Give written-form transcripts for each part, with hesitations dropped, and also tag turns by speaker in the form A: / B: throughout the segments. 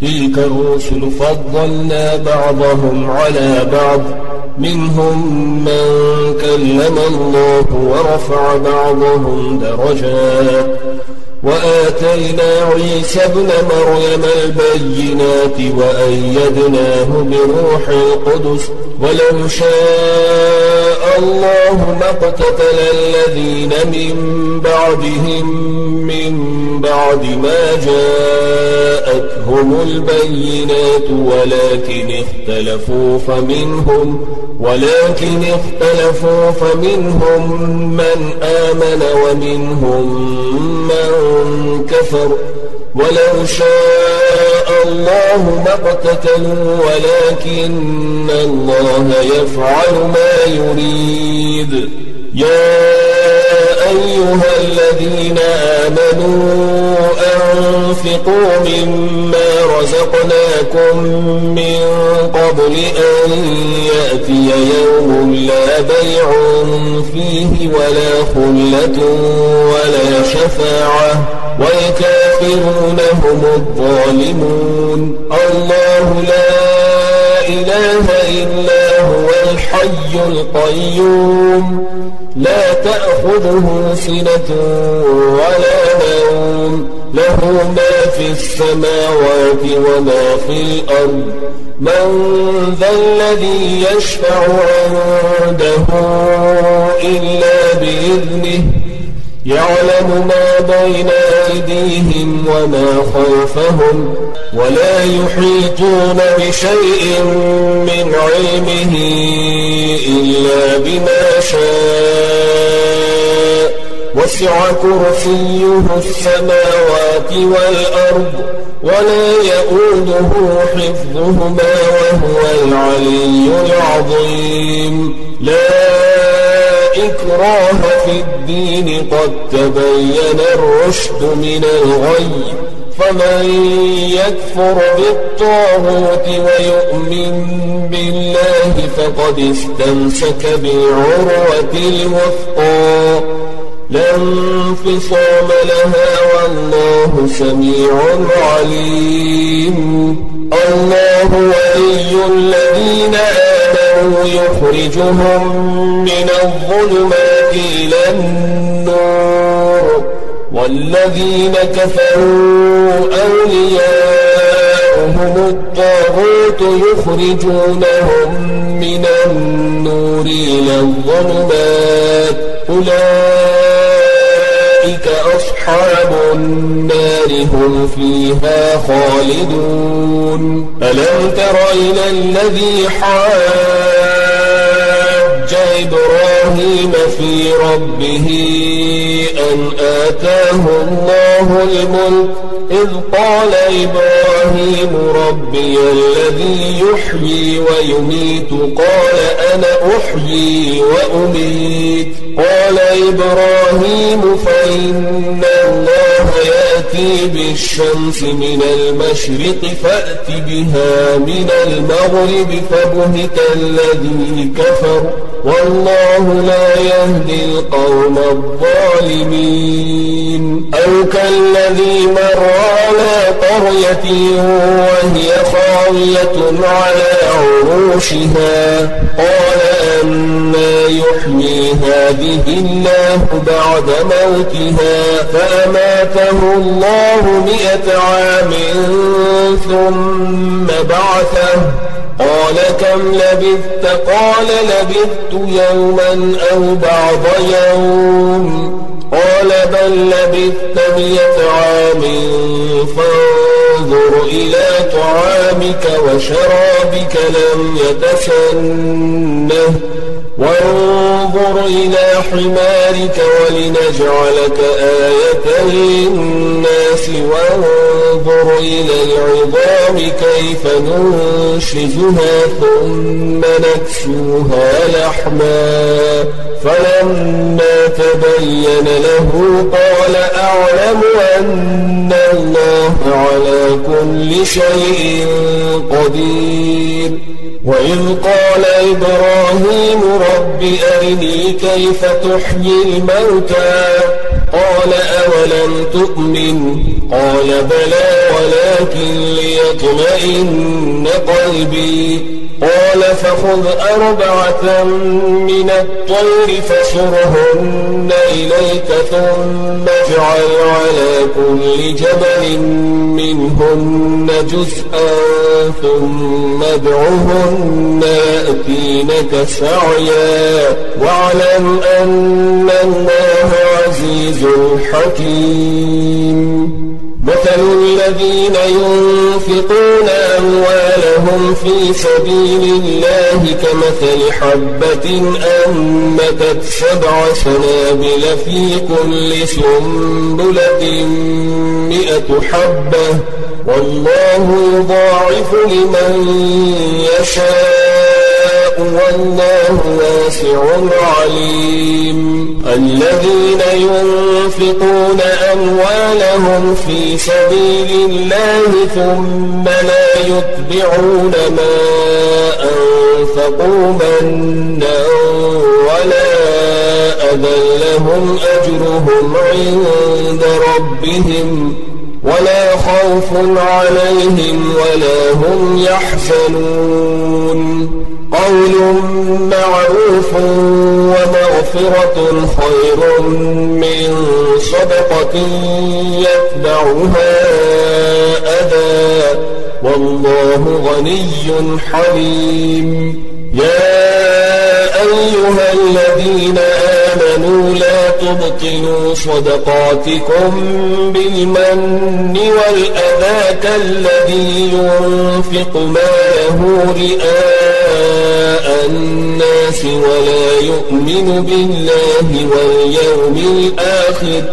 A: تلك الرسل فضلنا بعضهم على بعض منهم من كلم الله ورفع بعضهم درجات وآتينا عيسى ابن مريم البينات وأيدناه بروح القدس ولو شاء الله ما اقتتل الذين من بعدهم من بعد ما جاءتهم البينات ولكن اختلفوا فمنهم من آمن ومنهم من كفر ولو شاء الله ما اقتتلوا ولكن الله يفعل ما يريد. يا أيها الذين آمنوا أنفقوا مما رزقناكم من قبل أن يأتي يوم لا بيع فيه ولا خلة ولا شفاعة والكافرون هم الظالمون. الله لا إله إلا هو الحي القيوم لا تأخذه سنة ولا نوم له ما في السماوات وما في الأرض من ذا الذي يشفع عنده إلا بإذنه يعلم ما بين أيديهم وما خلفهم ولا يحيطون بشيء من علمه إلا بما شاء وسع كرسيه السماوات والأرض ولا يؤوده حفظهما وهو العلي العظيم. لا إكراه في الدين قد تبين الرشد من الغي فمن يكفر بالطاغوت ويؤمن بالله فقد استمسك بالعروة الوثقى لا انفصام لها والله سميع عليم. الله ولي الذين آمنوا يخرجهم من الظلمات إلى النور والذين كفروا أولياؤهم الطاغوت يخرجونهم من النور إلى الظلمات أولئك أصحاب النار هم فيها خالدون. ألم تر إلى الذي حاج إبراهيم في ربه أن آتاه الله الملك إذ قال إبراهيم ربي الذي يحيي ويميت قال أنا أحيي وأميت قال إبراهيم فإن الله يأتي بالشمس من المشرق فأت بها من المغرب فبهت الذي كفر والله لا يهدي القوم الظالمين. أو كالذي مر على قرية وهي خاوية على عروشها قال أنى يحيي هذه الله بعد موتها فأماته الله 100 عام ثم بعثه قال كم لبثت قال لبثت يوما أو بعض يوم قال بل لبثت 100 عام فانظر إلى طعامك وشرابك لم يتسنه وانظر إلى حمارك ولنجعلك آية للناس وانظر إلى العظام كيف ننشزها ثم نكسوها لحما فلما تبين له قال أعلم أن الله على كل شيء قدير. وإذ قال إبراهيم رب أرني كيف تحيي الموتى قال أولم تؤمن قال بلى ولكن ليطمئن قلبي. قال فخذ 4 من الطير فصرهن إليك ثم اجعل على كل جبل منهن جزءا ثم ادعهن يأتينك سعيا واعلم أن الله عزيز حكيم. مثل الذين ينفقون أموالهم في سبيل الله كمثل حبة أنبتت 7 سنابل في كل سنبلة 100 حبة والله يضاعف لمن يشاء والله واسع عليم. الذين ينفقون أموالهم في سبيل الله ثم لا يتبعون ما أنفقوا منا ولا أذى لهم أجرهم عند ربهم ولا خوف عليهم ولا هم يحزنون. قول معروف ومغفرة خير من صدقة يتبعها أذى والله غني حليم. يا أيها الذين آمنوا لا تبطلوا صدقاتكم بالمن والأذى كالذي ينفق ماله رئاء الناس ولا يؤمن بالله واليوم الآخر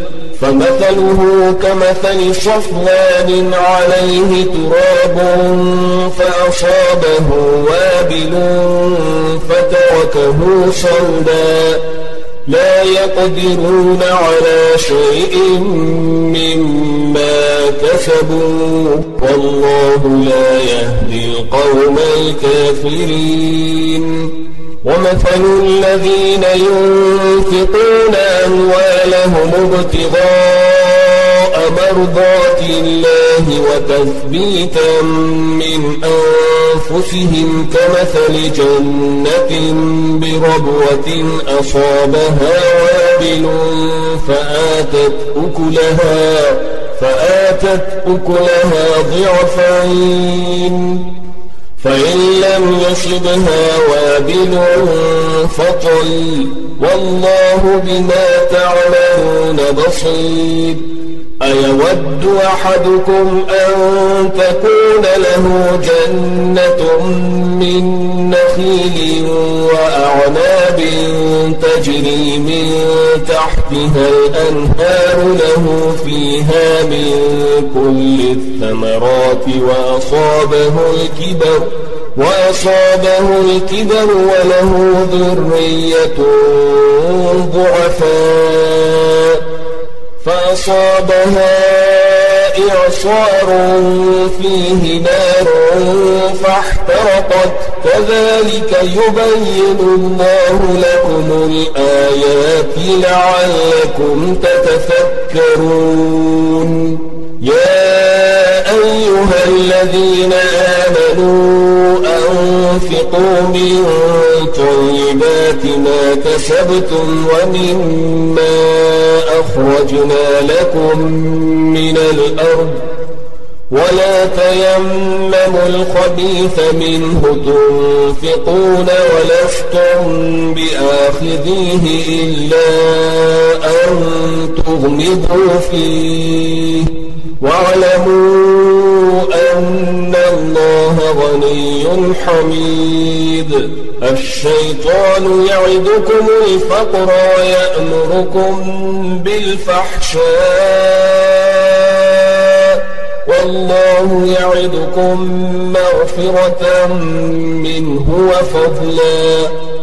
A: فمثله كمثل صفوان عليه تراب فأصابه وابل فتركه صلدا لا يقدرون على شيء مما كسبوا والله لا يهدي القوم الكافرين. ومثل الذين ينفقون أموالهم ابتغاء مرضات الله وتثبيتا من أنفسهم كمثل جنة بربوة أصابها وابل فآتت أكلها ضعفين فإن لم يصبها وابل فطل والله بما تعملون بصير. أيود أحدكم أن تكون له جنة من نخيل وأعناب تجري من تحتها الأنهار له فيها من كل الثمرات وأصابه الكبر وله ذرية ضعفاء فأصابها إعصار فيه نار فاحترقت كذلك يبين الله لكم الآيات لعلكم تتفكرون. يا أيها الذين آمنوا أنفقوا من طيبات ما كسبتم ومما أخرجنا لكم من الأرض ولا تيمموا الخبيث منه تنفقون ولستم بآخذيه إلا أن تغمضوا فيه واعلموا أن الله غني حميد. الشيطان يعدكم الفقر ويأمركم بالفحشاء والله يعدكم مغفرة منه وفضلا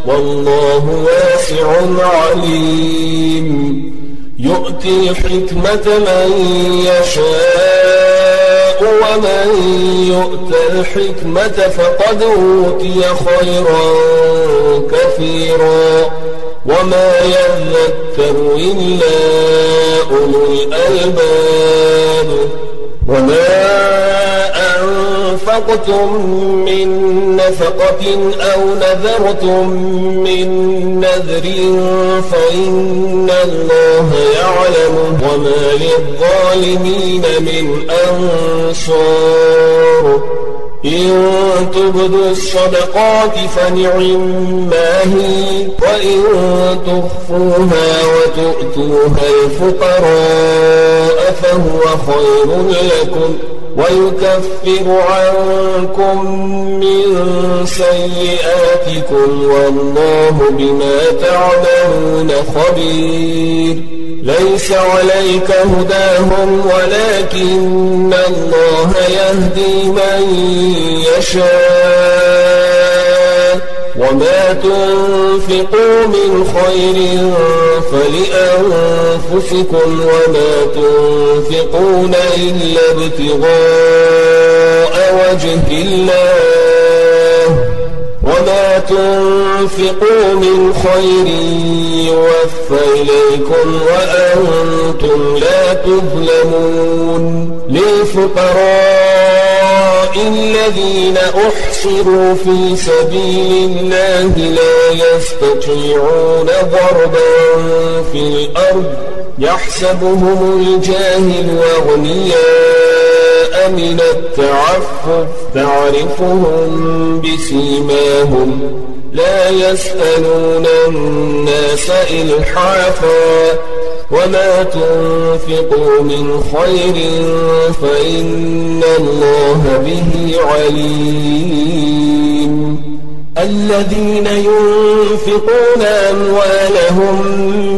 A: والله واسع عليم. يؤتي الحكمة من يشاء ومن يؤت الحكمة فقد أوتي خيرا كثيرا وما يذكر إلا أولو الألباب. وما أنفقتم من نفقة أو نذرتم من نذر فإن الله يعلمه وما للظالمين من أنصار إن تبدوا الصدقات فنعما هي وإن تخفوها وتؤتوها الفقراء فهو خير لكم ويكفر عنكم من سيئاتكم والله بما تعملون خبير ليس عليك هداهم ولكن الله يهدي من يشاء وما تنفقوا من خير فلأنفسكم وما تنفقون إلا ابتغاء وجه الله وما تنفقوا من خير يوفى إليكم وأنتم لا تظلمون للفقراء الذين أحصروا في سبيل الله لا يستطيعون ضربا في الأرض يحسبهم الجاهل أغنياء من التعفف تعرفهم بسيماهم لا يسألون الناس إلحافا وما تنفقوا من خير فإن الله به عليم الذين ينفقون أموالهم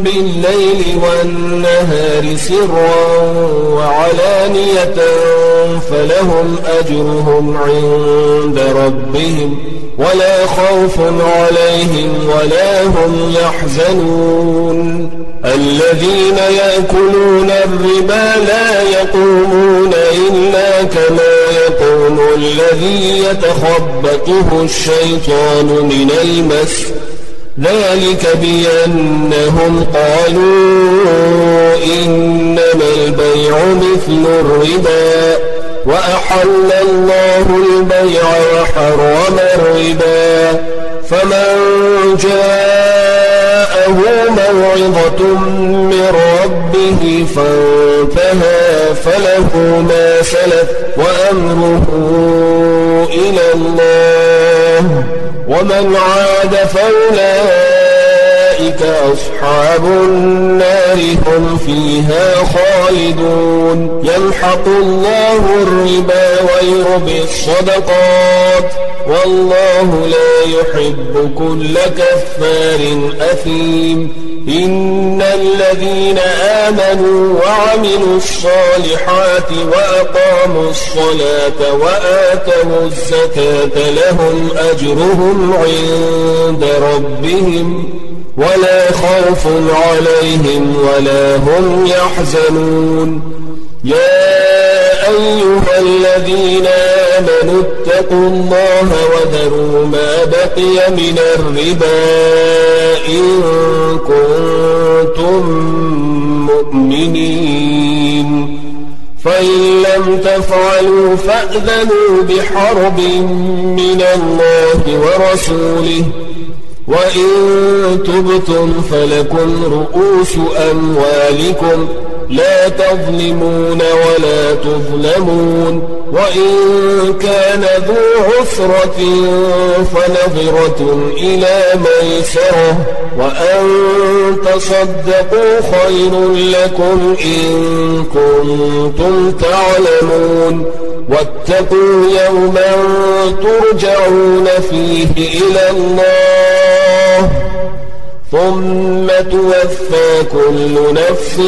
A: بالليل والنهار سرا وعلانية فلهم أجرهم عند ربهم ولا خوف عليهم ولا هم يحزنون الذين يأكلون الربا لا يقومون إلا كما يقوم الذي يتخبطه الشيطان من المس ذلك بأنهم قالوا إنما البيع مثل الربا وأحل الله البيع وحرم الربا فمن جاءه موعظة من ربه فانتهى فله ما سلف وأمره إلى الله ومن عاد فأولئك أصحاب النار هم فيها خالدون يمحق الله الربا ويربي الصدقات والله لا يحب كل كفار أثيم إن الذين آمنوا وعملوا الصالحات وأقاموا الصلاة وآتوا الزكاة لهم أجرهم عند ربهم ولا خوف عليهم ولا هم يحزنون يا أيها الذين آمنوا اتقوا الله وذروا ما بقي من الربا إن كنتم مؤمنين فإن لم تفعلوا فأذنوا بحرب من الله ورسوله وإن تبتم فلكم رؤوس أموالكم لا تظلمون ولا تظلمون وإن كان ذو عسرة فنظرة إلى ميسرة وأن تصدقوا خير لكم إن كنتم تعلمون واتقوا يوما ترجعون فيه إلى الله ثم توفى كل نفس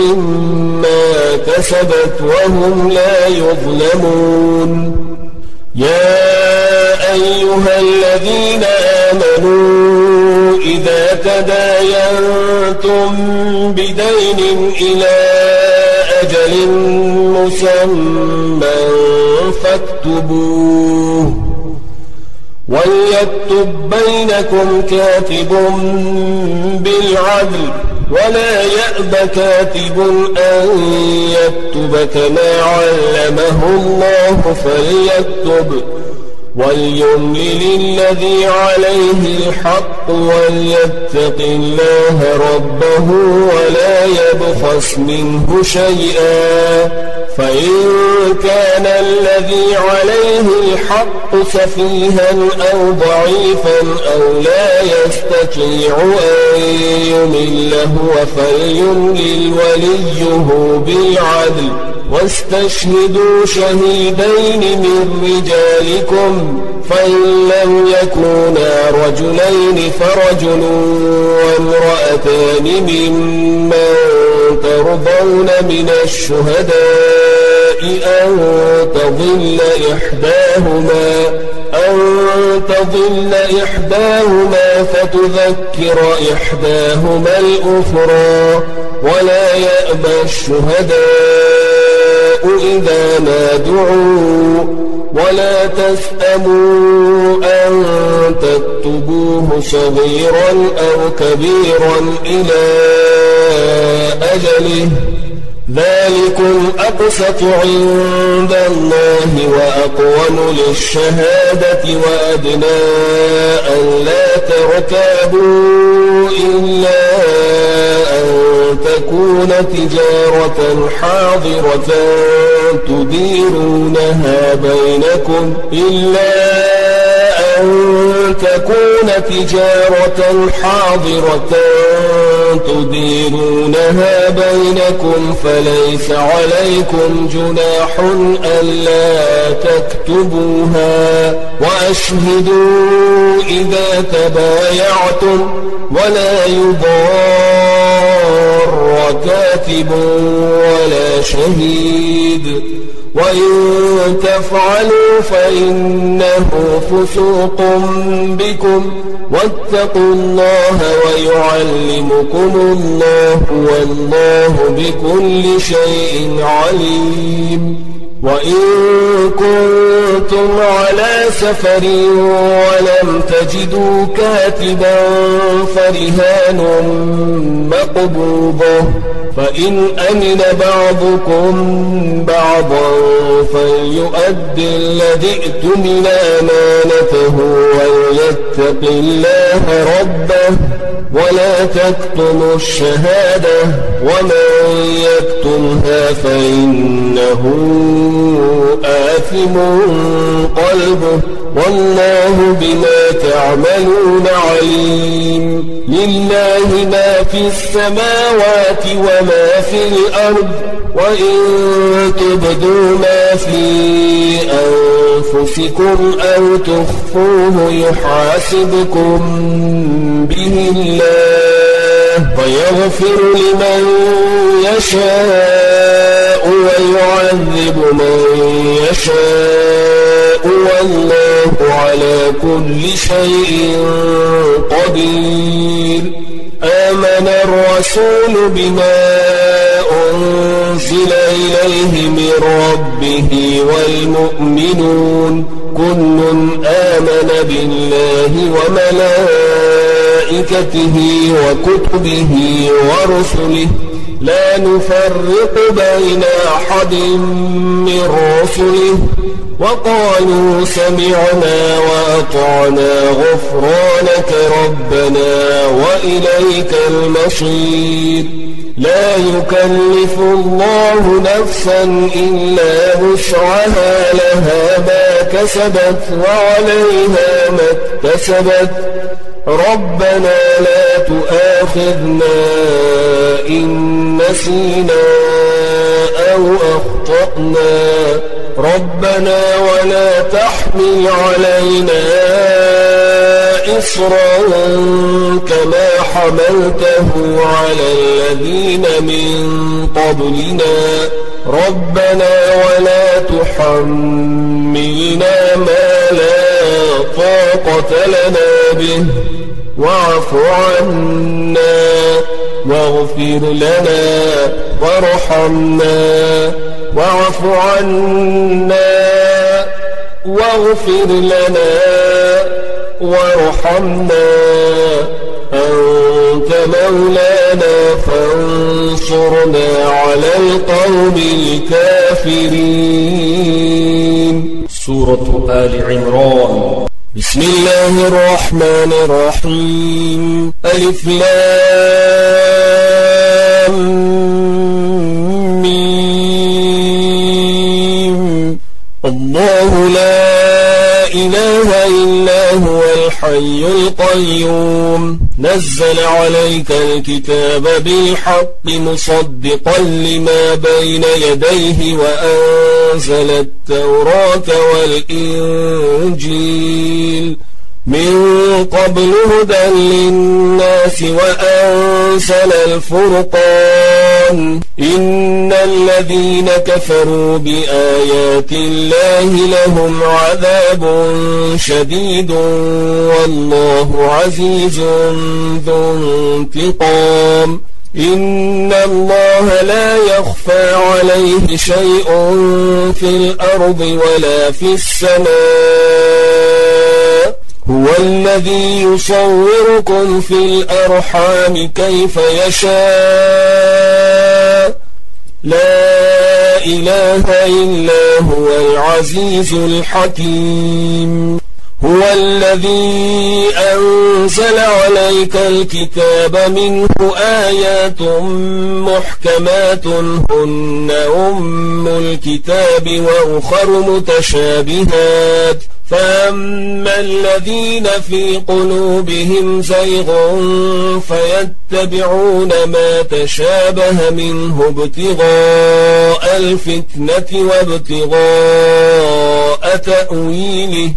A: ما كسبت وهم لا يظلمون يا أيها الذين آمنوا إذا تداينتم بدين إلى أجل مسمى فاكتبوه وليكتب بينكم كاتب بالعدل ولا يأب كاتب أن يكتب كما علمه الله فليكتب وليملل الذي عليه الحق وليتق الله ربه ولا يبخس منه شيئا فإن كان الذي عليه الحق سفيها أو ضعيفا أو لا يستطيع أن يمل هو فليملل وليه بالعدل واستشهدوا شهيدين من رجالكم فإن لم يكونا رجلين فرجل وامرأتان ممن ترضون من الشهداء أن تضل إحداهما فتذكر إحداهما الأخرى ولا يأبى الشهداء إذا ما دعوا ولا تسأموا أن تكتبوه صغيرا أو كبيرا إلى أجله ذلكم أقسط عند الله وأقوم للشهادة وأدنى أن لا ترتابوا إلا أن تكون تجارة حاضرة تديرونها بينكم فليس عليكم جناح ألا تكتبوها وأشهدوا إذا تبايعتم ولا يضار كاتب ولا شهيد وإن تفعلوا فإنه فسوق بكم واتقوا الله ويعلمكم الله والله بكل شيء عليم وإن كنتم على سفر ولم تجدوا كاتبا فرهان مقبوضة فإن أمن بعضكم بعضا فليؤد الذي ائتمن أمانته وليتق الله ربه ولا تكتموا الشهادة ومن يكتمها فإنه آثم قلبه والله بما تعملون عليم لله ما في السماوات وما في الأرض وإن تبدوا ما في أنفسكم أو تخفوه يحاسبكم به الله فيغفر لمن يشاء ويعذب من يشاء والله على كل شيء قدير آمن الرسول بما أنزل إليه من ربه والمؤمنون كل آمن بالله وملائكته وكتبه ورسله لا نفرق بين أحد من رسله وقالوا سمعنا وأطعنا غفرانك ربنا وإليك المصير لا يكلف الله نفسا إلا وسعها لها ما كسبت وعليها ما اكتسبت ربنا لا تؤاخذنا إن نسينا أو أخطأنا ربنا ولا تحمل علينا إصرا كما حملته على الذين من قبلنا ربنا ولا تحملنا ما لا طاقة لنا به واعف عنا واغفر لنا وارحمنا واعف عنا واغفر لنا وارحمنا أنت مولانا فانصرنا على القوم الكافرين. سورة سورة آل عمران. بسم الله الرحمن الرحيم. ألف لام ميم. الله لا إله إلا هو الحي القيوم نزل عليك الكتاب بالحق مصدقا لما بين يديه وأنزل التوراة والإنجيل من قبل هدى للناس وأنزل الفرقان إن الذين كفروا بآيات الله لهم عذاب شديد والله عزيز ذو انتقام إن الله لا يخفى عليه شيء في الأرض ولا في السماء هو الذي يصوركم في الأرحام كيف يشاء لا إله إلا هو العزيز الحكيم هو الذي أنزل عليك الكتاب منه آيات محكمات هن أم الكتاب وأخر متشابهات فأما الذين في قلوبهم زيغ فيتبعون ما تشابه منه ابتغاء الفتنة وابتغاء تأويله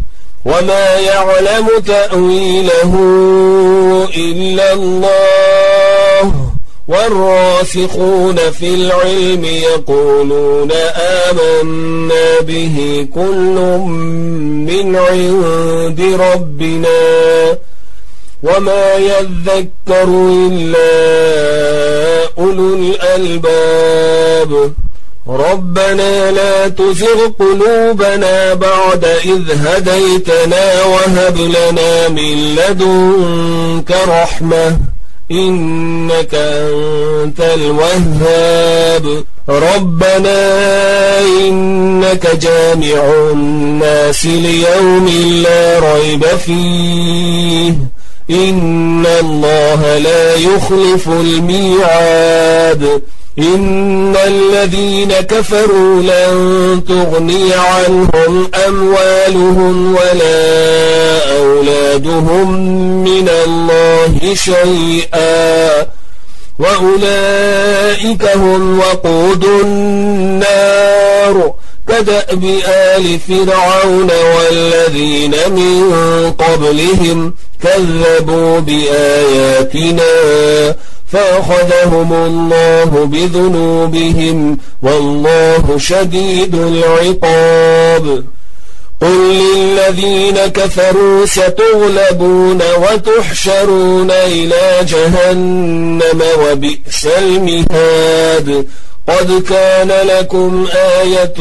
A: وما يعلم تأويله إلا الله والراسخون في العلم يقولون آمنا به كل من عند ربنا وما يذكر إلا أولو الألباب ربنا لا تزغ قلوبنا بعد إذ هديتنا وهب لنا من لدنك رحمة إنك أنت الوهاب ربنا إنك جامع الناس ليوم لا ريب فيه إن الله لا يخلف الميعاد إن الذين كفروا لن تغني عنهم أموالهم ولا أولادهم من الله شيئا وأولئك هم وقود النار كدأب آل فرعون والذين من قبلهم كذبوا بآياتنا فأخذهم الله بذنوبهم والله شديد العقاب قل للذين كفروا ستغلبون وتحشرون إلى جهنم وبئس المهاد قد كان لكم آية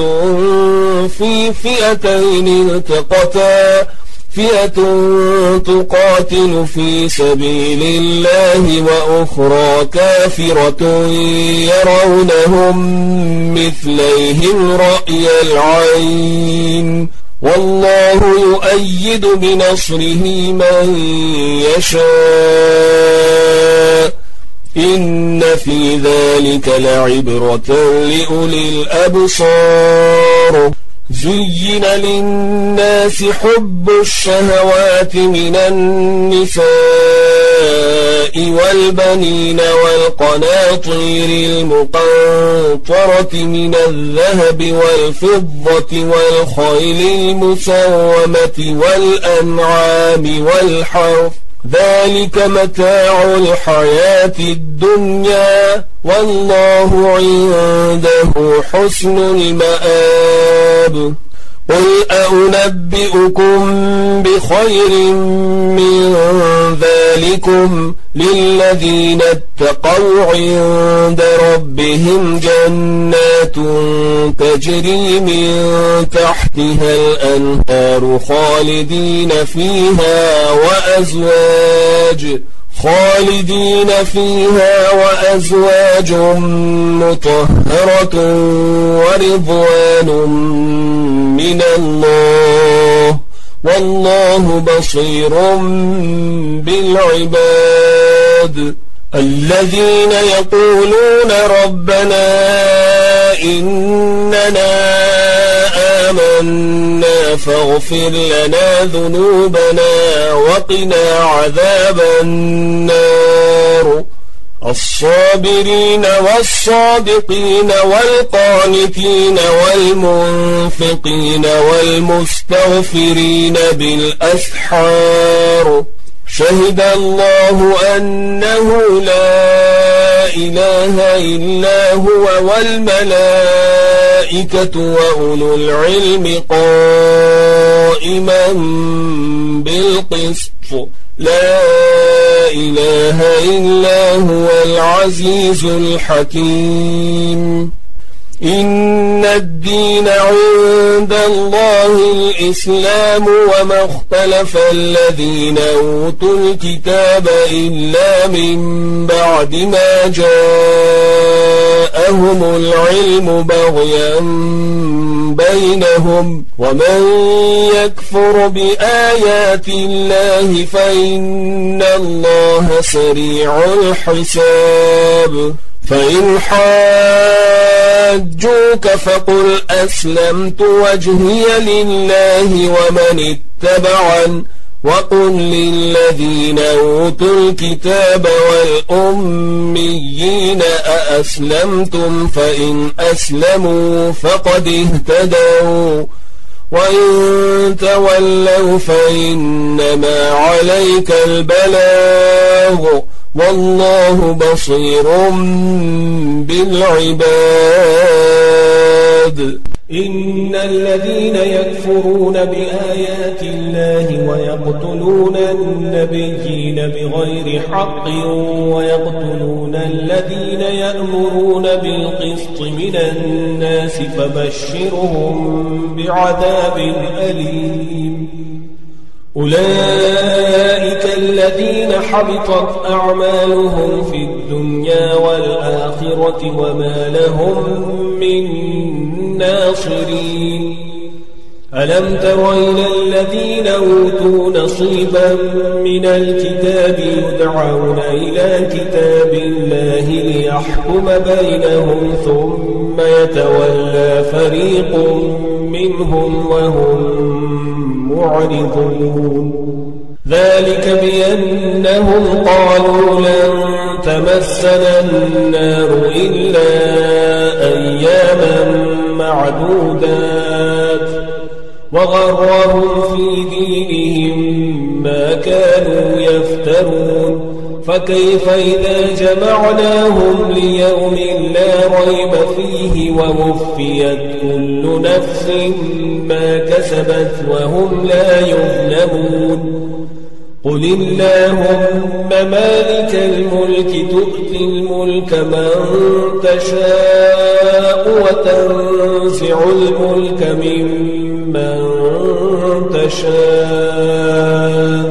A: في فئتين التقتا فئة تقاتل في سبيل الله وأخرى كافرة يرونهم مثليهم رأي العين والله يؤيد بنصره من يشاء إن في ذلك لعبرة لأولي الأبصار زين للناس حب الشهوات من النساء والبنين والقناطير المقنطرة من الذهب والفضة والخيل المسومة والأنعام والحرث ذلك متاع الحياة الدنيا والله عنده حسن المآب قل أنبئكم بخير من ذلكم للذين اتقوا عند ربهم جنات تجري من تحتها الأنهار خالدين فيها أزواج خالدين فيها وأزواج مطهرة ورضوان من الله والله بصير بالعباد الذين يقولون ربنا إننا آمنا فاغفر لنا ذنوبنا وقنا عذاب النار الصابرين والصادقين والقانتين والمنفقين والمستغفرين بالأسحار شهد الله أنه لا إله إلا هو والملائكة وأولو العلم قائما بالقسط لا إله إلا هو العزيز الحكيم إن الدين عند الله الإسلام وما اختلف الذين أوتوا الكتاب إلا من بعد ما جاءهم العلم بغيا بينهم ومن يكفر بآيات الله فإن الله سريع الحساب فإن حاجوك فقل أسلمت وجهي لله ومن اتبعن وقل للذين أوتوا الكتاب والأميين أأسلمتم فإن أسلموا فقد اهتدوا وإن تولوا فإنما عليك البلاغ والله بصير بالعباد إن الذين يكفرون بآيات الله ويقتلون النبيين بغير حق ويقتلون الذين يأمرون بالقسط من الناس فبشرهم بعذاب أليم أولئك الذين حبطت أعمالهم في الدنيا والآخرة وما لهم من ناصرين ألم تر إلى الذين أوتوا نصيبا من الكتاب يدعون إلى كتاب الله ليحكم بينهم ثم يتولى فريق منهم وهم معرضون ذلك بأنهم قالوا لن تمسنا النار إلا أياما معدودات وغرهم في دينهم ما كانوا يفترون فكيف إذا جمعناهم ليوم لا ريب فيه ووفيت كل نفس ما كسبت وهم لا يظلمون قل اللهم مالك الملك تؤتي الملك من تشاء وتنزع الملك ممن تشاء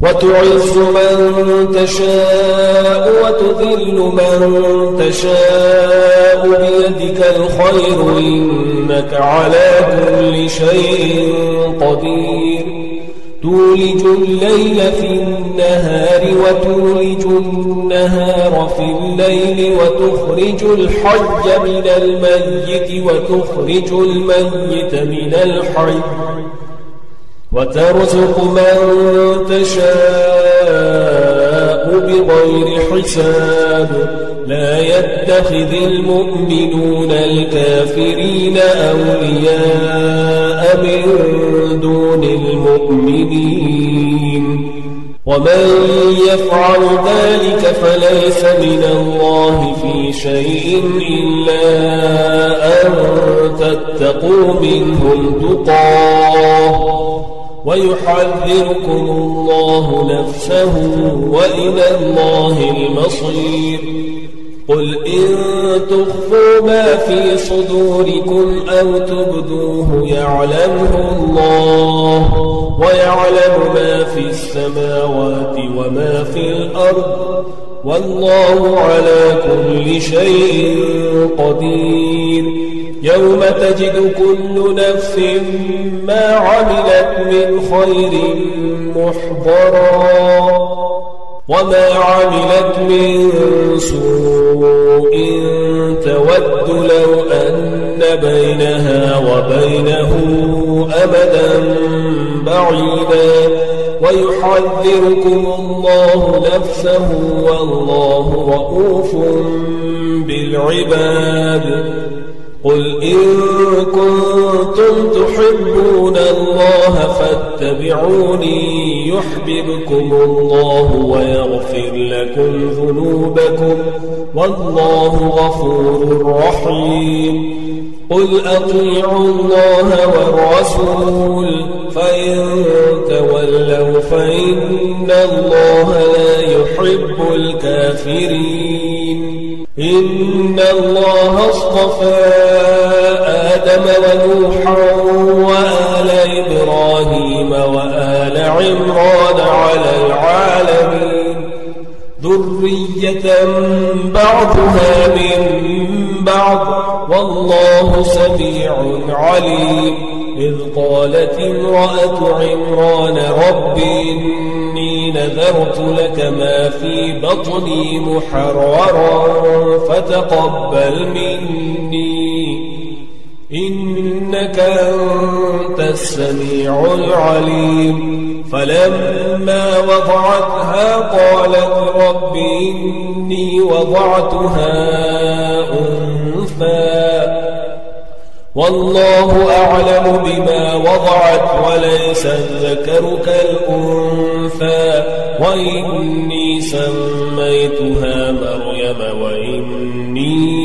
A: وتعز من تشاء وتذل من تشاء بيدك الخير إنك على كل شيء قدير تولج الليل في النهار وتولج النهار في الليل وتخرج الحي من الميت وتخرج الميت من الحي وترزق من تشاء بغير حساب لا يتخذ المؤمنون الكافرين أولياء من دون المؤمنين ومن يفعل ذلك فليس من الله في شيء إلا أن تتقوا منهم تقاه ويحذركم الله نفسه وإلى الله المصير قل إن تخفوا ما في صدوركم أو تبدوه يعلمه الله ويعلم ما في السماوات وما في الأرض والله على كل شيء قدير يوم تجد كل نفس ما عملت من خير محضرا وما عملت من سوء تود لو أن بينها وبينه أمدا بعيدا ويحذركم الله نفسه والله رؤوف بالعباد قل إن كنتم تحبون الله فاتبعوني يحببكم الله ويغفر لكم ذنوبكم والله غفور رحيم قل أطيعوا الله والرسول فإن تولوا فإن الله لا يحب الكافرين إن الله اصطفى آدم ونوحا وآل إبراهيم وآل عمران على العالمين ذرية بعضها من بعض والله سميع عليم إذ قالت امرأة عمران رب إني نذرت لك ما في بطني محررا فتقبل مني إنك أنت السميع العليم فلما وضعتها قالت رب إني وضعتها أنثى والله أعلم بما وضعت وليس الذكر كالأنثى وإني سميتها مريم وإني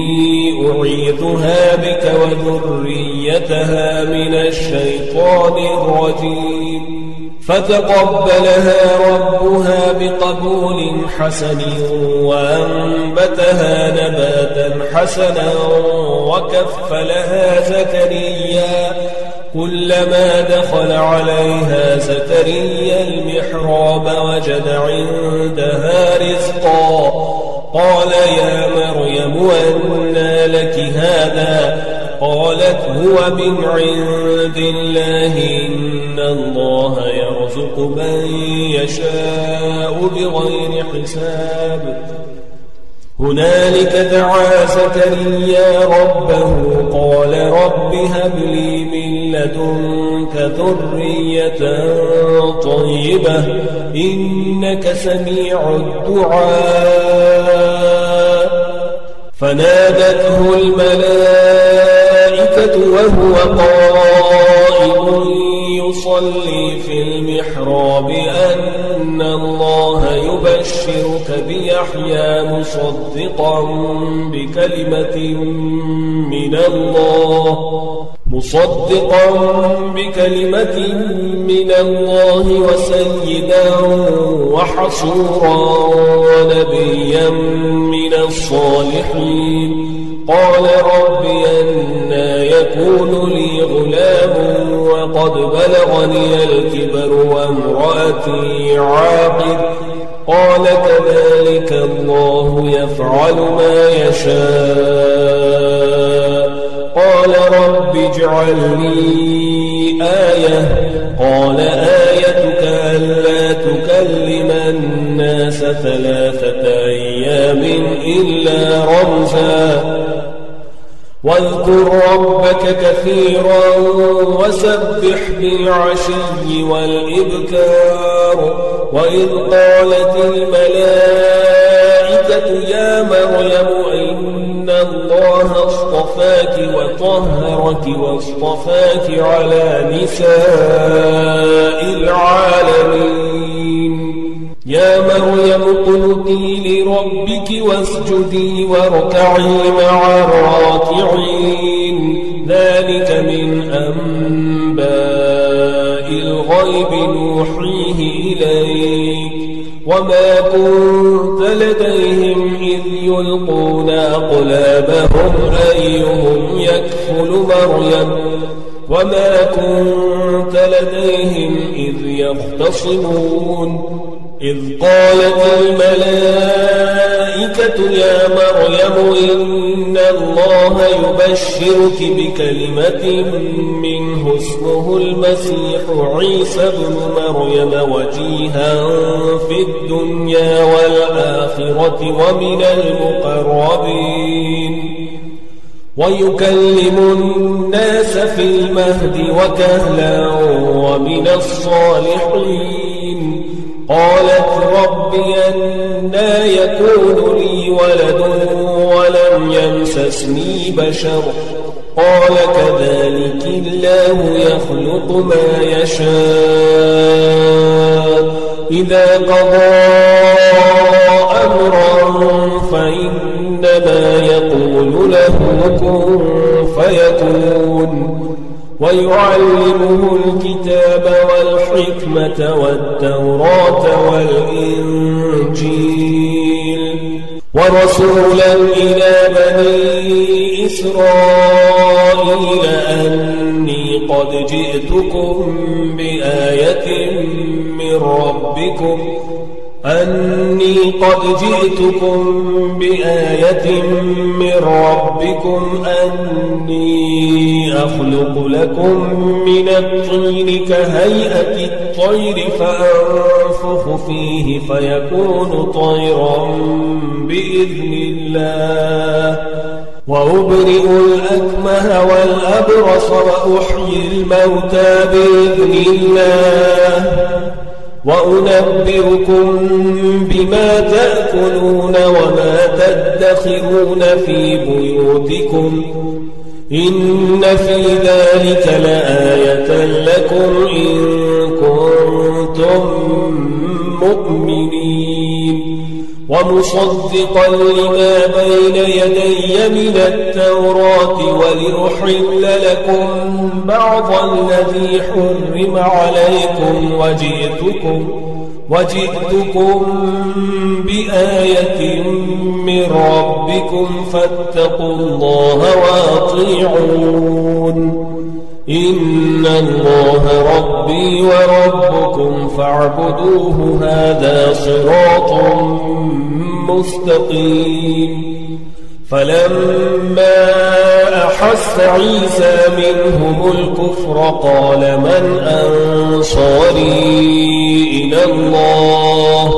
A: أعيذها بك وذريتها من الشيطان الرجيم فتقبلها ربها بقبول حسن وأنبتها نباتا حسنا وكفلها زكريا كلما دخل عليها زكريا المحراب وجد عندها رزقا قال يا مريم أنى لك هذا قالت هو من عند الله إن الله يرزق من يشاء بغير حساب هنالك دعا زكريا ربه قال رب هب لي من لدنك ذرية طيبة إنك سميع الدعاء فنادته الملائكة وهو قائم يصلي في المحراب أن الله يبشرك بيحيى مصدقا بكلمة من الله وسيدا وحصورا ونبيا من الصالحين قال رب أنى يكون لي غلام وقد بلغني الكبر وامرأتي عاقر قال كذلك الله يفعل ما يشاء قال رب اجعل لي آية قال آيتك ألا تكلم الناس 3 أيام إلا رمزا واذكر ربك كثيرا وسبح بالعشي والإبكار وإذ قالت الملائكة يا مريم إن الله اصطفاك وطهرك واصطفاك على نساء العالمين يا مريم اقنتي لربك واسجدي واركعي مع الراكعين ذلك من أنباء الغيب نوحيه إليك وما كنت لديهم إذ يلقون أقلامهم أيهم يكفل مريم وما كنت لديهم إذ يختصمون إذ قالت الملائكة يا مريم إن الله يبشرك بكلمة منه اسمه المسيح عيسى ابن مريم وجيها في الدنيا والآخرة ومن المقربين ويكلم الناس في المهد وكهلا ومن الصالحين قالت رب أنى يكون لي ولد ولم يمسسني بشر قال كذلك الله يخلق ما يشاء إذا قضى أمرا فإنما يقول له كن فيكون ويعلمه الكتاب والحكمة والتوراة والإنجيل ورسولا إلى بني إسرائيل أني قد جئتكم بآية من ربكم أني أخلق لكم من الطين كهيئة الطير فأنفخ فيه فيكون طيرا بإذن الله وأبرئ الأكمه والأبرص وأحيي الموتى بإذن الله وأنبئكم بما تأكلون وما تدخرون في بيوتكم إن في ذلك لآية لكم إن كنتم مؤمنين ومصدقا لما بين يدي من التوراة ولأحل لكم بعض الذي حرم عليكم وجئتكم بآية من ربكم فاتقوا الله وأطيعون إن الله ربي وربكم فاعبدوه هذا صراط مستقيم فلما أحس عيسى منهم الكفر قال من أنصاري إلى الله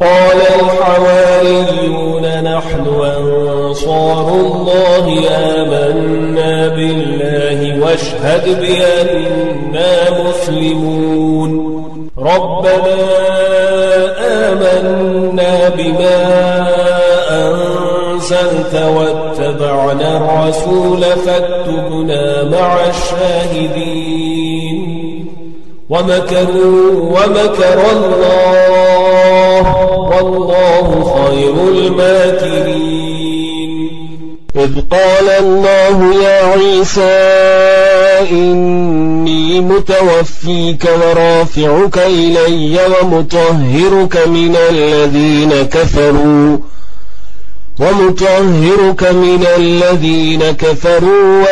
A: قال الحواريون نحن أنصار الله آمنا بالله واشهد بأننا مسلمون ربنا آمنا بما أنزلت واتبعنا الرسول فاكتبنا مع الشاهدين ومكر الله والله خير الماكرين
B: إذ قال الله يا عيسى إني متوفيك ورافعك إلي ومطهرك من الذين كفروا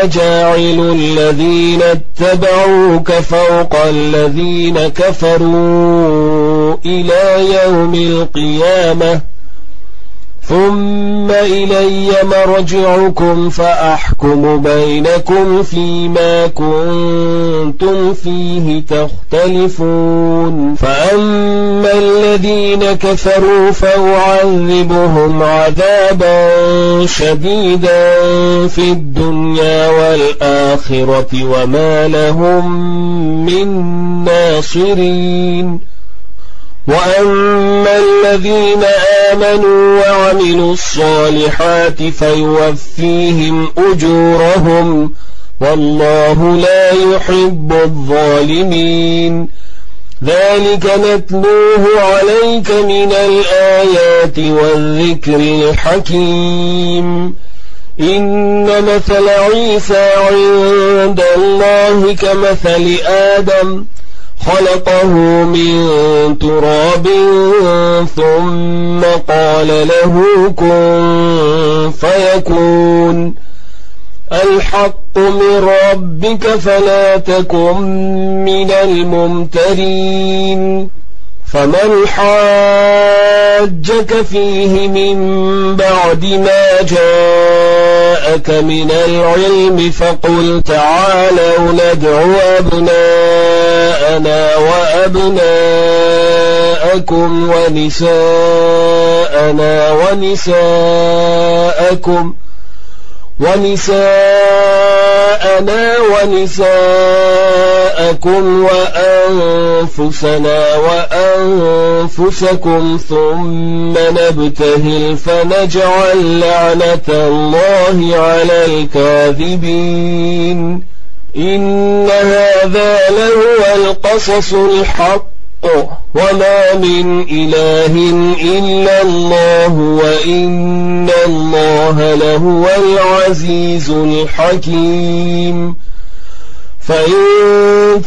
B: وجاعل الذين اتبعوك فوق الذين كفروا إلى يوم القيامة ثم إلي مرجعكم فأحكم بينكم فيما كنتم فيه تختلفون فأما الذين كفروا فأعذبهم عذابا شديدا في الدنيا والآخرة وما لهم من ناصرين وأما الذين آمنوا وعملوا الصالحات فيوفيهم أجورهم والله لا يحب الظالمين ذلك نتلوه عليك من الآيات والذكر الحكيم إن مثل عيسى عند الله كمثل آدم خلقه من تراب ثم قال له كن فيكون الحق من ربك فلا تكن من الممترين فمن حاجك فيه من بعد ما جاءك من العلم فقل تعالوا ندع أبناءنا وأبناءكم ونساءنا ونساءكم وأنفسنا وأنفسكم ثم نبتهل فنجعل لعنة الله على الكاذبين إن هذا لهو القصص الحق وما من إله إلا الله وإن الله لهو العزيز الحكيم فإن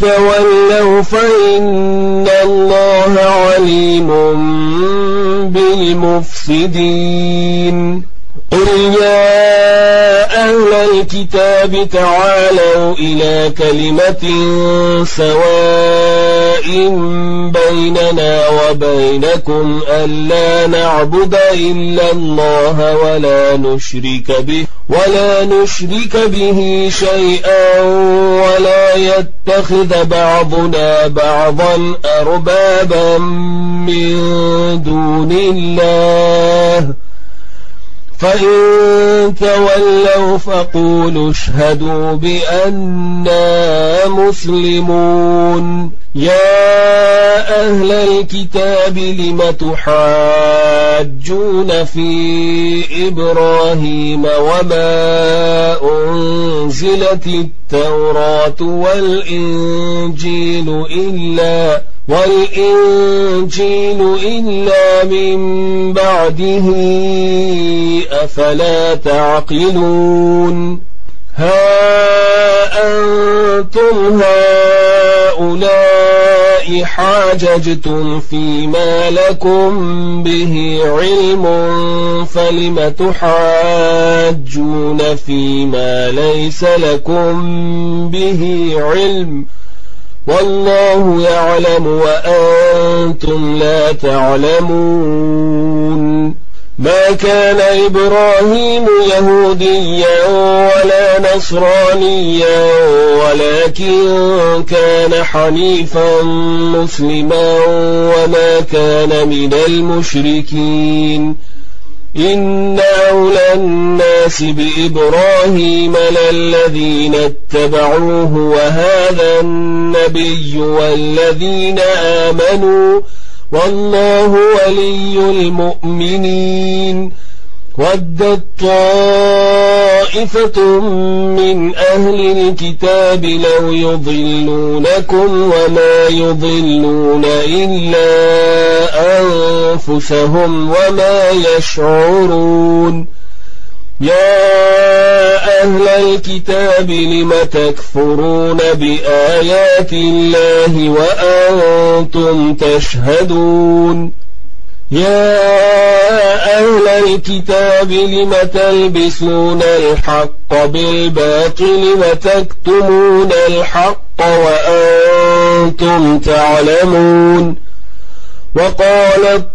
B: تولوا فإن الله عليم بالمفسدين قل يا أهل الكتاب تعالوا إلى كلمة سواء بيننا وبينكم ألا نعبد إلا الله ولا نشرك به شيئا ولا يتخذ بعضنا بعضا أربابا من دون الله فإن تولوا فقولوا اشهدوا بأننا مسلمون يا أهل الكتاب لم تحاجون في إبراهيم وما أنزلت التوراة والإنجيل إلا من بعده أفلا تعقلون ها أنتم هؤلاء حاججتم فيما لكم به علم فلم تحاجون فيما ليس لكم به علم والله يعلم وأنتم لا تعلمون ما كان إبراهيم يهوديا ولا نصرانيا ولكن كان حنيفا مسلما وما كان من المشركين إن أولى الناس بإبراهيم للذين اتبعوه وهذا النبي والذين آمنوا والله ولي المؤمنين ودت طائفة من أهل الكتاب لو يضلونكم وما يضلون إلا أنفسهم وما يشعرون يا أهل الكتاب لم تكفرون بآيات الله وأنتم تشهدون يا أهل الكتاب لم تلبسون الحق بالباطل وتكتمون الحق وأنتم تعلمون وقالت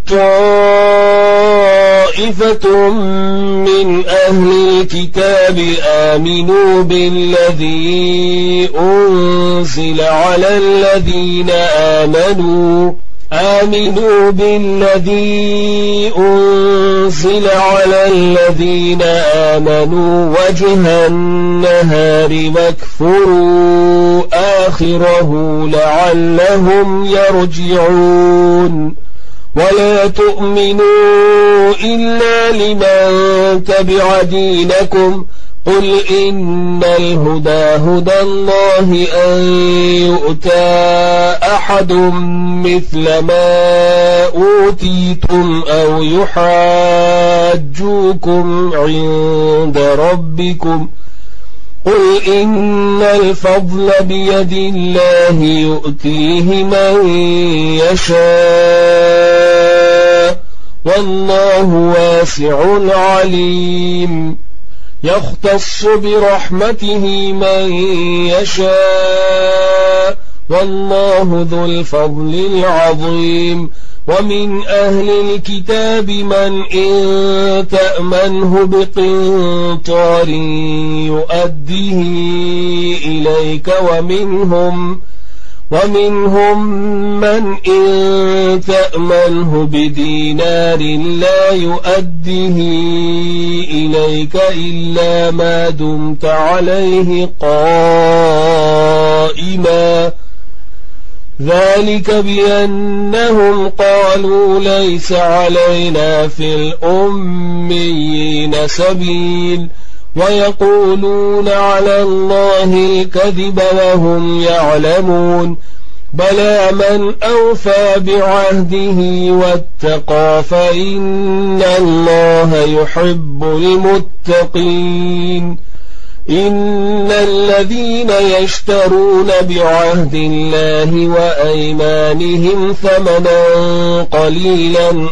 B: طائفة من أهل الكتاب آمنوا بالذي أنزل على الذين آمنوا وجه النهار واكفروا آخره لعلهم يرجعون ولا تؤمنوا إلا لمن تبع دينكم قل إن الهدى هدى الله أن يؤتى أحد مثل ما أوتيتم أو يحاجوكم عند ربكم قل إن الفضل بيد الله يؤتيه من يشاء والله واسع عليم يختص برحمته من يشاء والله ذو الفضل العظيم ومن أهل الكتاب من إن تأمنه بقنطار يؤديه إليك ومنهم من إن تأمنه بدينار لا يؤديه إليك إلا ما دمت عليه قائما ذلك بأنهم قالوا ليس علينا في الأميين سبيل ويقولون على الله الكذب وهم يعلمون بلى من أوفى بعهده واتقى فإن الله يحب المتقين إن الذين يشترون بعهد الله وأيمانهم ثمنا قليلا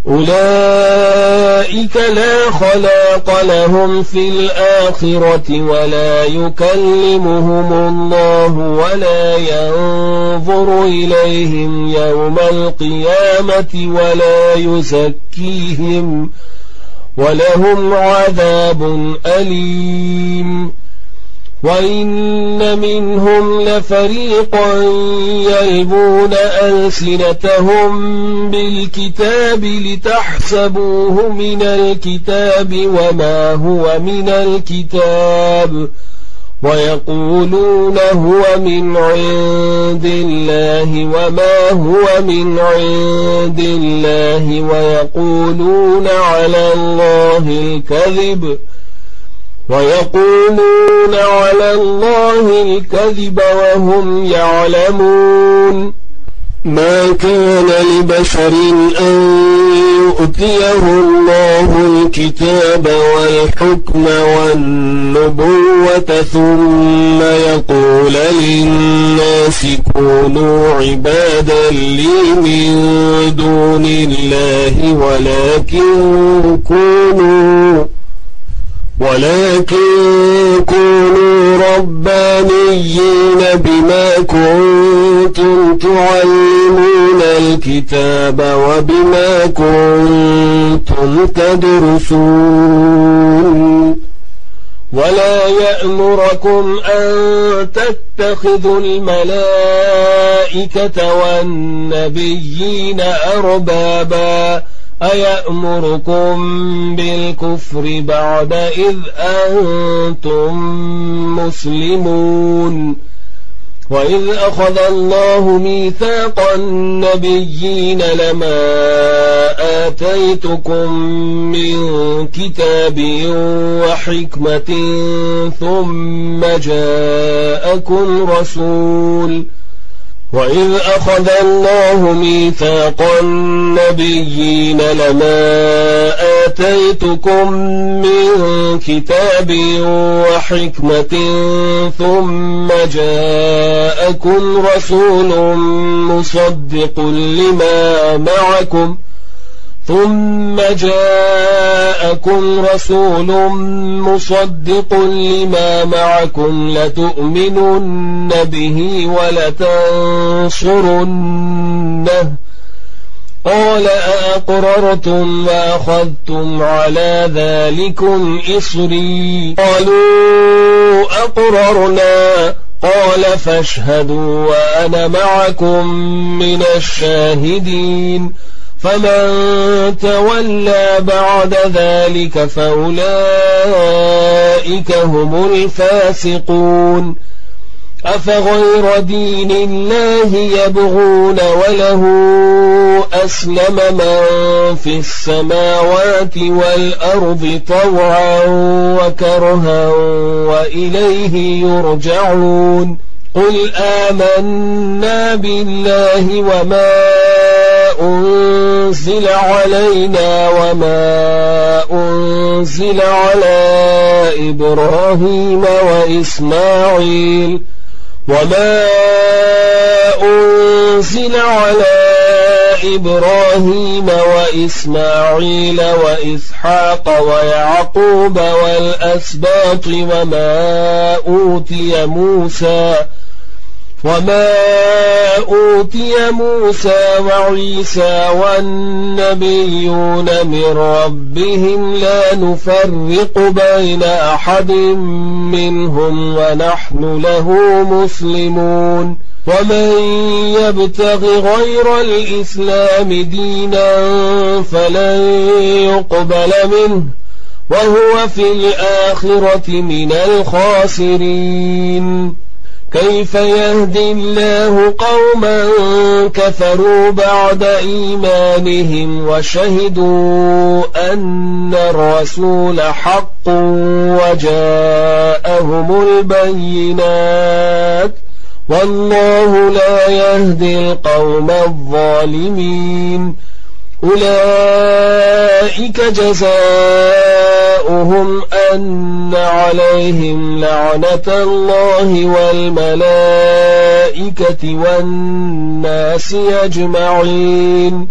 B: أولئك لا خلاق لهم في الآخرة ولا يكلمهم الله ولا ينظر إليهم يوم القيامة ولا يزكيهم ولهم عذاب أليم وإن منهم لفريقا يلبون ألسنتهم بالكتاب لتحسبوه من الكتاب وما هو من الكتاب ويقولون هو من عند الله وما هو من عند الله ويقولون على الله الكذب وهم يعلمون ما كان لبشر أن يؤتيه الله الكتاب والحكم والنبوة ثم يقول للناس كونوا عبادا لي من دون الله ولكن كونوا ربانيين بما كنتم تعلمون الكتاب وبما كنتم تدرسون ولا يأمركم أن تتخذوا الملائكة والنبيين أربابا أيأمركم بالكفر بعد إذ أنتم مسلمون وإذ أخذ الله ميثاق النبيين لما آتيتكم من كتاب وحكمة ثم جاءكم رسول وإذ أخذ الله ميثاق النبيين لما آتيتكم من كتاب وحكمة ثم جاءكم رسول مصدق لما معكم لتؤمنن به ولتنصرنه قال أأقررتم وأخذتم على ذلكم إصري قالوا أقررنا قال فاشهدوا وأنا معكم من الشاهدين فمن تولى بعد ذلك فأولئك هم الفاسقون أفغير دين الله يبغون وله أسلم من في السماوات والأرض طوعا وكرها وإليه يرجعون قل آمنا بالله وما أنزل علينا وما أنزل على إبراهيم وإبراهيم وإسماعيل وإسحاق ويعقوب والأسباط وما أوتي موسى وعيسى والنبيون من ربهم لا نفرق بين أحد منهم ونحن له مسلمون ومن يبتغ غير الإسلام دينا فلن يقبل منه وهو في الآخرة من الخاسرين كيف يهدي الله قوما كفروا بعد إيمانهم وشهدوا أن الرسول حق وجاءهم البينات والله لا يهدي القوم الظالمين أولئك جزاؤهم أن عليهم لعنة الله والملائكة والناس أجمعين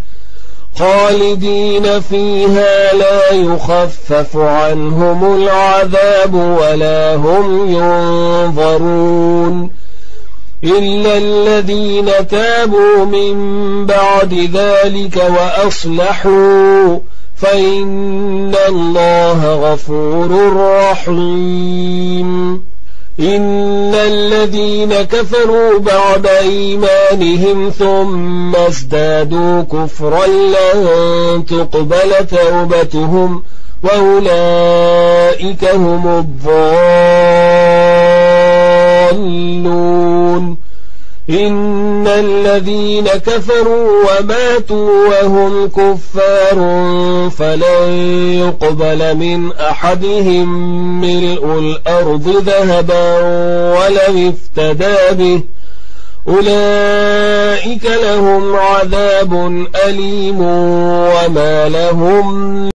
B: خالدين فيها لا يخفف عنهم العذاب ولا هم ينظرون إلا الذين تابوا من بعد ذلك وأصلحوا فإن الله غفور رحيم إن الذين كفروا بعد إيمانهم ثم ازدادوا كفرا لن تقبل توبتهم وأولئك هم الضالون إن الذين كفروا وماتوا وهم كفار فلن يقبل من أحدهم ملء الأرض ذهبا ولو افتدى به أولئك لهم عذاب أليم وما لهم